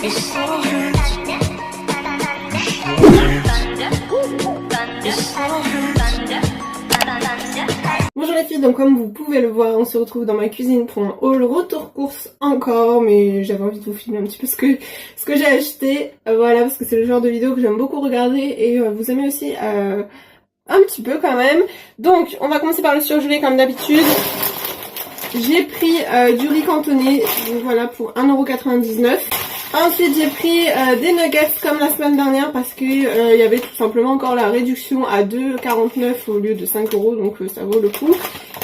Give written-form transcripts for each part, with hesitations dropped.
Bonjour les filles, donc comme vous pouvez le voir, on se retrouve dans ma cuisine pour un haul retour course encore, mais j'avais envie de vous filmer un petit peu ce que j'ai acheté, voilà, parce que c'est le genre de vidéo que j'aime beaucoup regarder et vous aimez aussi un petit peu quand même. Donc on va commencer par le surgelé comme d'habitude. J'ai pris du riz cantonné, donc voilà, pour 1,99 €. Ensuite j'ai pris des nuggets comme la semaine dernière parce que il y avait tout simplement encore la réduction à 2,49 € au lieu de 5 €, donc ça vaut le coup.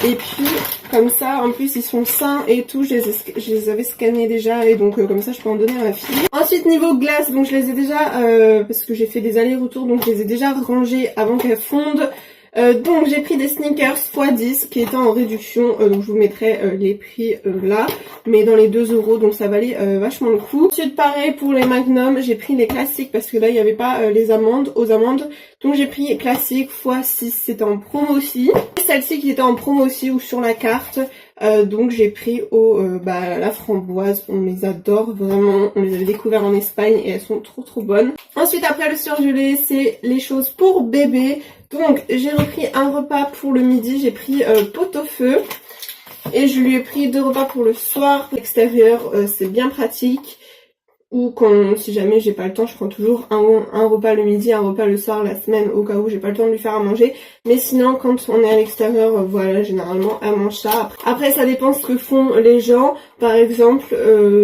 Et puis comme ça en plus ils sont sains et tout, je les avais scannés déjà et donc comme ça je peux en donner à ma fille. Ensuite niveau glace, donc je les ai déjà, parce que j'ai fait des allers-retours, donc je les ai déjà rangées avant qu'elles fondent. Donc j'ai pris des Snickers x10 qui étaient en réduction, donc je vous mettrai les prix là, mais dans les 2 €, donc ça valait vachement le coup. Ensuite pareil pour les Magnum, j'ai pris les classiques parce que là il n'y avait pas les amandes, aux amandes, donc j'ai pris classique x6, c'était en promo aussi. Celle-ci qui était en promo aussi ou sur la carte, donc j'ai pris la framboise, on les adore vraiment, on les avait découvertes en Espagne et elles sont trop bonnes. Ensuite après le surgelé, c'est les choses pour bébé. Donc j'ai repris un repas pour le midi, j'ai pris pot-au-feu et je lui ai pris 2 repas pour le soir. L'extérieur c'est bien pratique, ou quand si jamais j'ai pas le temps je prends toujours un repas le midi, un repas le soir la semaine au cas où j'ai pas le temps de lui faire à manger. Mais sinon quand on est à l'extérieur, voilà, généralement elle mange ça. Après ça dépend ce que font les gens, par exemple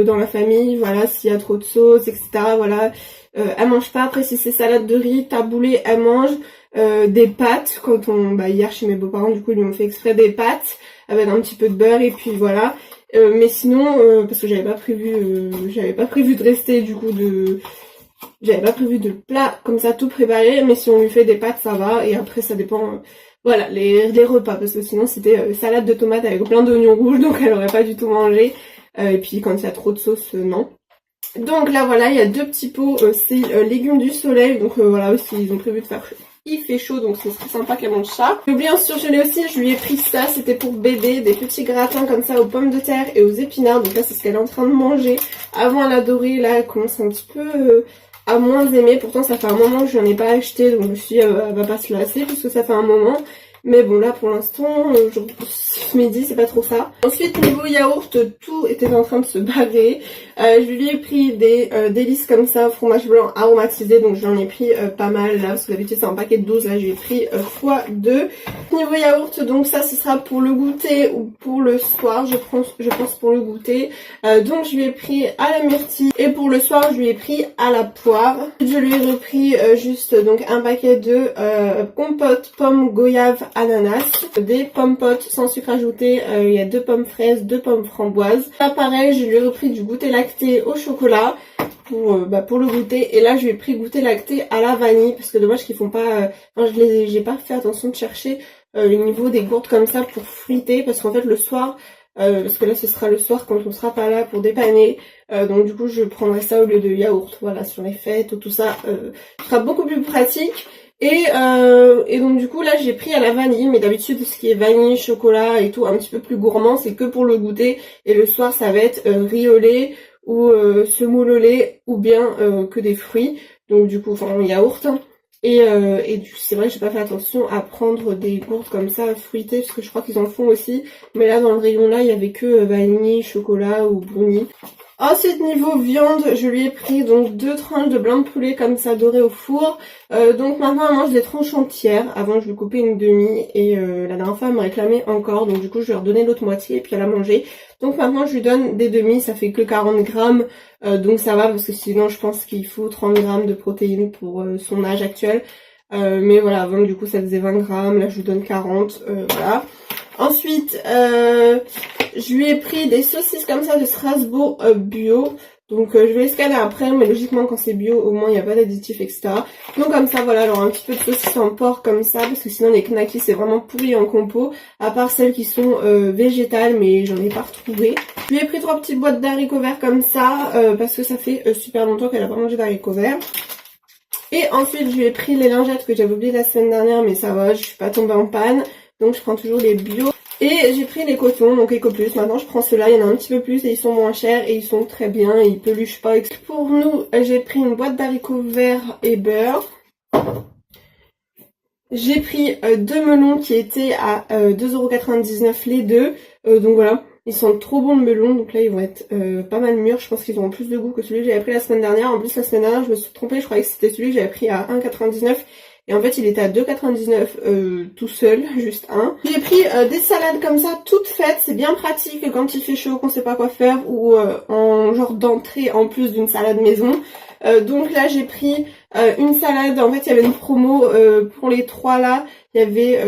dans la famille, voilà, s'il y a trop de sauce etc, voilà, elle mange pas. Après si c'est salade de riz, taboulé, elle mange. Des pâtes, quand hier chez mes beaux-parents du coup ils lui ont fait exprès des pâtes avec un petit peu de beurre et puis voilà. Mais sinon parce que j'avais pas prévu de rester du coup j'avais pas prévu de plat comme ça tout préparé, mais si on lui fait des pâtes ça va. Et après ça dépend voilà les repas, parce que sinon c'était salade de tomates avec plein d'oignons rouges, donc elle aurait pas du tout mangé. Et puis quand il y a trop de sauce, non. Donc là voilà, il y a 2 petits pots, c'est légumes du soleil, donc voilà aussi ils ont prévu de faire il fait chaud, donc c'est très sympa qu'elle mange ça. J'ai oublié un surgelé aussi, je lui ai pris ça, c'était pour bébé, des petits gratins comme ça aux pommes de terre et aux épinards. Donc là c'est ce qu'elle est en train de manger. Avant elle adorait, là elle commence un petit peu à moins aimer. Pourtant ça fait un moment que je n'en ai pas acheté, donc je me suis dit elle va pas se lasser puisque ça fait un moment. Mais bon là pour l'instant, ce midi c'est pas trop ça. Ensuite niveau yaourt, tout était en train de se barrer. Je lui ai pris des délices comme ça, fromage blanc aromatisé, donc j'en ai pris pas mal là, parce que d'habitude c'est un paquet de 12, là j'ai pris x2. Niveau yaourt, donc ça ce sera pour le goûter ou pour le soir, je pense pour le goûter. Donc je lui ai pris à la myrtille et pour le soir je lui ai pris à la poire. Je lui ai repris juste donc un paquet de compote pomme goyave ananas, des pommes potes sans sucre ajouté, il y a 2 pommes fraises, 2 pommes framboises. Là pareil, je lui ai repris du goûter lacté au chocolat pour le goûter, et là je lui ai pris goûter lacté à la vanille parce que dommage qu'ils font pas, j'ai pas fait attention de chercher le niveau des gourdes comme ça pour fruiter, parce qu'en fait le soir, parce que là ce sera le soir quand on sera pas là pour dépanner, donc du coup je prendrai ça au lieu de yaourt, voilà, sur les fêtes ou tout ça, ce sera beaucoup plus pratique. Et donc du coup là j'ai pris à la vanille, mais d'habitude ce qui est vanille, chocolat et tout un petit peu plus gourmand c'est que pour le goûter, et le soir ça va être riz au lait ou semoule au lait ou bien que des fruits, donc du coup enfin yaourt. Et c'est vrai que j'ai pas fait attention à prendre des gourdes comme ça fruitées parce que je crois qu'ils en font aussi, mais là dans le rayon là il y avait que vanille, chocolat ou brownie. Ensuite niveau viande, je lui ai pris donc 2 tranches de blanc de poulet comme ça doré au four. Donc maintenant elle mange des tranches entières, avant je lui coupais une demi et la dernière fois elle me réclamait encore, donc du coup je lui ai redonné l'autre moitié et puis elle a mangé. Donc maintenant je lui donne des demi, ça fait que 40 grammes, donc ça va parce que sinon je pense qu'il faut 30 grammes de protéines pour son âge actuel. Mais voilà, avant du coup ça faisait 20 grammes, là je lui donne 40, voilà. Ensuite, je lui ai pris des saucisses comme ça de Strasbourg bio. Donc je vais les scanner après, mais logiquement quand c'est bio, au moins il n'y a pas d'additifs, etc. Donc comme ça, voilà, alors un petit peu de saucisses en porc comme ça, parce que sinon les knackis c'est vraiment pourri en compo, à part celles qui sont végétales, mais j'en ai pas retrouvé. Je lui ai pris 3 petites boîtes d'haricots verts comme ça, parce que ça fait super longtemps qu'elle a pas mangé d'haricots verts. Et ensuite je lui ai pris les lingettes que j'avais oublié la semaine dernière, mais ça va, je suis pas tombée en panne. Donc je prends toujours les bio. Et j'ai pris les cotons, donc EcoPlus. Maintenant je prends ceux-là, il y en a un petit peu plus et ils sont moins chers et ils sont très bien et ils peluchent pas. Pour nous, j'ai pris une boîte d'haricots verts et beurre. J'ai pris deux melons qui étaient à 2,99€ les deux. Donc voilà, ils sont trop bons le melon, donc là ils vont être pas mal mûrs. Je pense qu'ils auront plus de goût que celui que j'avais pris la semaine dernière. En plus la semaine dernière je me suis trompée, je croyais que c'était celui que j'avais pris à 1,99€. Et en fait il était à 2,99€ tout seul, juste un. J'ai pris des salades comme ça, toutes faites. C'est bien pratique quand il fait chaud, qu'on sait pas quoi faire, ou en genre d'entrée en plus d'une salade maison. Donc là j'ai pris une salade, en fait il y avait une promo pour les trois là. Il y avait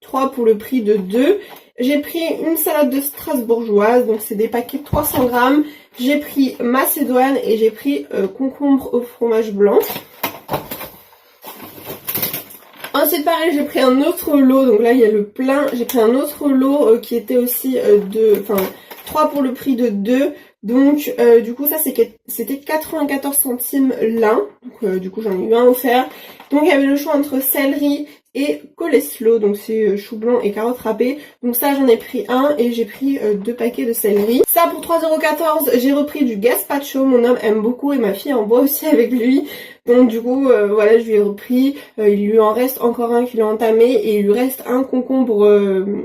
3 pour le prix de 2. J'ai pris une salade de strasbourgeoise, donc c'est des paquets de 300 grammes. J'ai pris macédoine et j'ai pris concombre au fromage blanc. Ensuite pareil j'ai pris un autre lot, donc là il y a le plein, j'ai pris un autre lot qui était aussi 3 pour le prix de 2. Donc du coup ça c'était 94 centimes l'un, donc du coup j'en ai eu un offert. Donc il y avait le choix entre céleri et coleslaw, donc c'est chou blanc et carottes râpées. Donc ça j'en ai pris un et j'ai pris 2 paquets de céleri. Ça pour 3,14 €, j'ai repris du gazpacho, mon homme aime beaucoup et ma fille en boit aussi avec lui. Donc du coup voilà, je lui ai repris, il lui en reste encore un qu'il a entamé et il lui reste un concombre,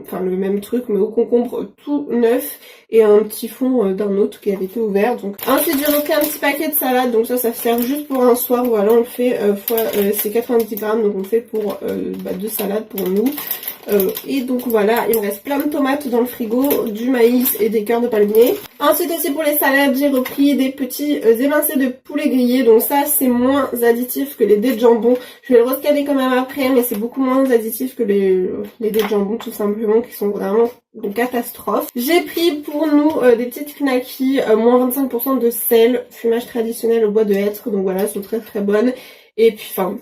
enfin le même truc mais au concombre tout neuf et un petit fond d'un autre qui avait été ouvert. Donc ensuite j'ai repris un petit paquet de salade, donc ça sert juste pour un soir. Voilà, on le fait c'est 90 grammes, donc on le fait pour 2 salades pour nous. Et donc voilà, il me reste plein de tomates dans le frigo, du maïs et des cœurs de palmier. Ensuite aussi pour les salades, j'ai repris des petits émincés de poulet grillé. Donc ça c'est moins additif que les dés de jambon. Je vais le rescanner quand même après, mais c'est beaucoup moins additif que les dés de jambon tout simplement, qui sont vraiment une catastrophe. J'ai pris pour nous des petites knackis, moins 25% de sel, fumage traditionnel au bois de hêtre. Donc voilà, elles sont très très bonnes. Et puis enfin,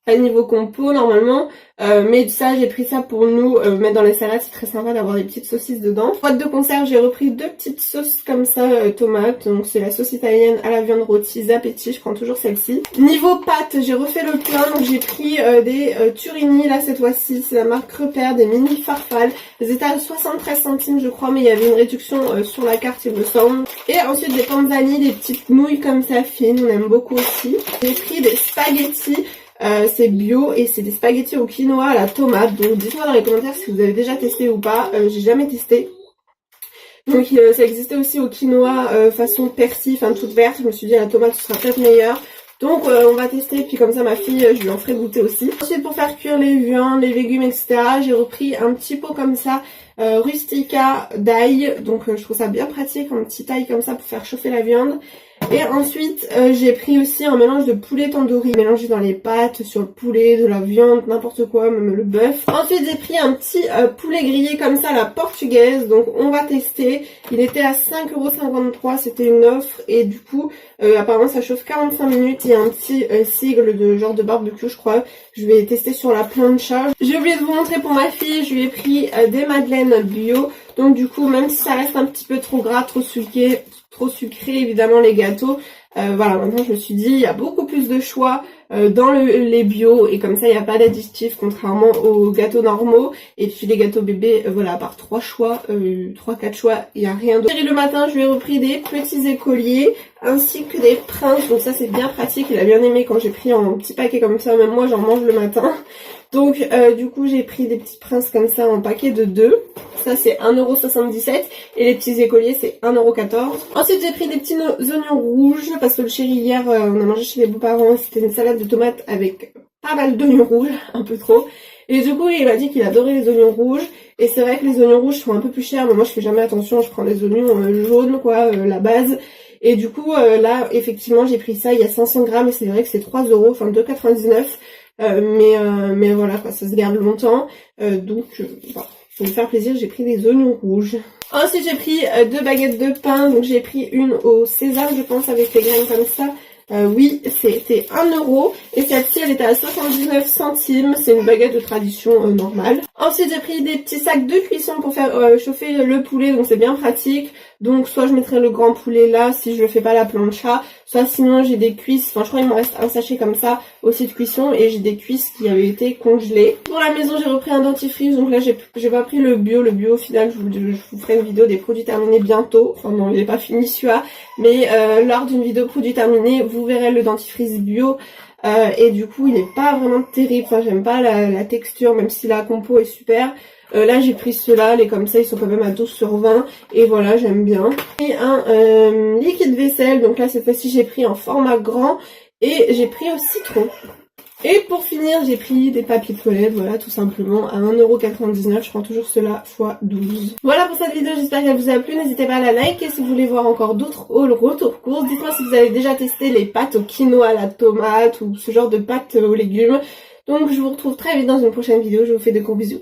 pas niveau compo normalement, mais ça j'ai pris ça pour nous mettre dans les salades, c'est très sympa d'avoir des petites saucisses dedans. Boîte de conserve, j'ai repris 2 petites sauces comme ça tomates, donc c'est la sauce italienne à la viande rôtie Zapetti, je prends toujours celle-ci. Niveau pâtes, j'ai refait le plein, donc j'ai pris des turini là cette fois-ci, c'est la marque Repère, des mini farfales. Elles étaient à 73 centimes je crois, mais il y avait une réduction sur la carte il me semble. Et ensuite des panzani, des petites nouilles comme ça fines, on aime beaucoup aussi. J'ai pris des spaghettis. C'est bio et c'est des spaghettis au quinoa à la tomate. Donc dites-moi dans les commentaires si vous avez déjà testé ou pas. J'ai jamais testé. Donc ça existait aussi au quinoa façon persil, enfin toute verte. Je me suis dit la tomate ce sera peut-être meilleure. Donc on va tester, puis comme ça ma fille je lui en ferai goûter aussi. Ensuite pour faire cuire les viandes, les légumes etc, j'ai repris un petit pot comme ça rustica d'ail. Donc je trouve ça bien pratique, un petit ail comme ça pour faire chauffer la viande. Et ensuite j'ai pris aussi un mélange de poulet tandoori mélangé dans les pâtes, sur le poulet, de la viande, n'importe quoi, même le bœuf. Ensuite j'ai pris un petit poulet grillé comme ça à la portugaise, donc on va tester. Il était à 5,53 €, c'était une offre et du coup apparemment ça chauffe 45 minutes. Il y a un petit sigle de genre de barbecue je crois. Je vais tester sur la plancha. J'ai oublié de vous montrer pour ma fille, je lui ai pris des madeleines bio. Donc du coup même si ça reste un petit peu trop gras, trop sucré évidemment les gâteaux, voilà, maintenant je me suis dit il y a beaucoup plus de choix dans les bio et comme ça il n'y a pas d'additifs contrairement aux gâteaux normaux. Et puis les gâteaux bébés, voilà, à part 3 choix, 3-4 choix, il n'y a rien d'autre. Le matin je lui ai repris des petits écoliers ainsi que des princes, donc ça c'est bien pratique, il a bien aimé quand j'ai pris en petit paquet comme ça, même moi j'en mange le matin. Donc du coup j'ai pris des petits princes comme ça en paquet de 2. Ça c'est 1,77 € et les petits écoliers c'est 1,14 €. Ensuite j'ai pris des petits oignons rouges parce que le chéri hier on a mangé chez les beaux-parents, c'était une salade de tomates avec pas mal d'oignons rouges, un peu trop. Et du coup il m'a dit qu'il adorait les oignons rouges. Et c'est vrai que les oignons rouges sont un peu plus chers, mais moi je fais jamais attention, je prends les oignons jaunes quoi, la base. Et du coup là effectivement j'ai pris ça, il y a 500 grammes et c'est vrai que c'est 3 €, enfin 2,99 €. Mais voilà quoi, ça se garde longtemps. Donc voilà. Pour me faire plaisir, j'ai pris des oignons rouges. Ensuite, j'ai pris 2 baguettes de pain. Donc, j'ai pris une au sésame, je pense, avec les graines comme ça. Oui, c'était 1 € et celle-ci elle était à 79 centimes, c'est une baguette de tradition normale. Ensuite j'ai pris des petits sacs de cuisson pour faire chauffer le poulet, donc c'est bien pratique. Donc soit je mettrai le grand poulet là si je le fais pas à la plancha, soit sinon j'ai des cuisses, enfin je crois qu'il me reste un sachet comme ça aussi de cuisson et j'ai des cuisses qui avaient été congelées. Pour la maison j'ai repris un dentifrice, donc là j'ai pas pris le bio au final je vous ferai une vidéo des produits terminés bientôt, enfin non il est pas fini celui-là, mais lors d'une vidéo produits terminés vous verrez le dentifrice bio. Et du coup il est pas vraiment terrible, enfin j'aime pas la texture même si la compo est super. Là j'ai pris ceux-là, les comme ça ils sont quand même à 12/20 et voilà j'aime bien. Et un liquide vaisselle, donc là cette fois-ci j'ai pris en format grand et j'ai pris au citron. Et pour finir j'ai pris des papiers toilettes, voilà tout simplement à 1,99€, je prends toujours cela x12. Voilà pour cette vidéo, j'espère qu'elle vous a plu, n'hésitez pas à la liker si vous voulez voir encore d'autres hauls retour course. Dites-moi si vous avez déjà testé les pâtes au quinoa, à la tomate ou ce genre de pâtes aux légumes. Donc je vous retrouve très vite dans une prochaine vidéo, je vous fais de gros bisous.